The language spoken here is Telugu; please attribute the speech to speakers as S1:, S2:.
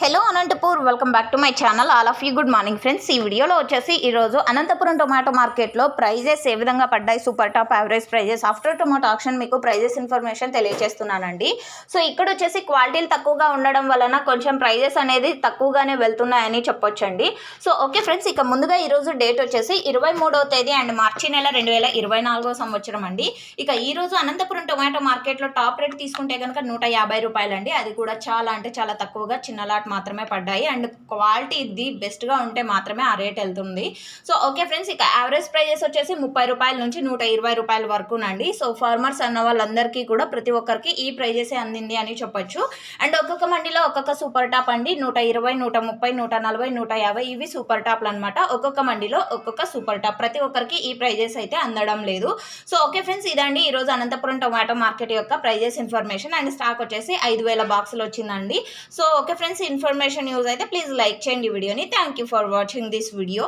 S1: Hello Anantapur, welcome back to my channel. All of you good morning friends. ఈ వీడియోలో వచ్చేసి ఈరోజు అనంతపురం టొమాటో మార్కెట్లో ప్రైజెస్ ఏ విధంగా పడ్డాయి, super top, average prices, after tomato auction మీకు ప్రైజెస్ ఇన్ఫర్మేషన్ తెలియజేస్తున్నానండి. సో ఇక్కడ వచ్చేసి క్వాలిటీలు తక్కువగా ఉండడం వలన కొంచెం ప్రైజెస్ అనేది తక్కువగానే వెళ్తున్నాయని చెప్పొచ్చండి. సో ఓకే ఫ్రెండ్స్, ఇక ముందుగా ఈరోజు డేట్ వచ్చేసి 23వ తేదీ అండ్ మార్చి నెల 2024 సంవత్సరం అండి. ఇక ఈరోజు అనంతపురం టొమాటో మార్కెట్లో టాప్ రేట్ తీసుకుంటే కనుక 150 రూపాయలండి. అది కూడా చాలా అంటే చాలా తక్కువగా, చిన్న లాట్ మాత్రమే పడ్డాయి అండ్ క్వాలిటీ ఇది బెస్ట్గా ఉంటే మాత్రమే ఆ రేట్ వెళ్తుంది. సో ఓకే ఫ్రెండ్స్, ఇక యావరేజ్ ప్రైజెస్ వచ్చేసి 30 రూపాయల నుంచి 120 రూపాయల వరకునండి. సో ఫార్మర్స్ అన్న వాళ్ళందరికీ కూడా ప్రతి ఒక్కరికి ఈ ప్రైజెసే అందింది అని చెప్పొచ్చు. అండ్ ఒక్కొక్క మండీలో ఒక్కొక్క సూపర్ టాప్ అండి 120, 130, 140, 150 ఇవి సూపర్ టాప్లు అనమాట. ఒక్కొక్క మండీలో ఒక్కొక్క సూపర్ టాప్, ప్రతి ఒక్కరికి ఈ ప్రైజెస్ అయితే అందడం లేదు. సో ఓకే ఫ్రెండ్స్, ఇదండి ఈరోజు అనంతపురం టొమాటో మార్కెట్ యొక్క ప్రైజెస్ ఇన్ఫర్మేషన్. అండ్ స్టాక్ వచ్చేసి 5000 బాక్సులు వచ్చిందండి. So okay friends, information use అయితే ప్లీజ్ లైక్ చేయండి వీడియోని. Thank you for watching this video.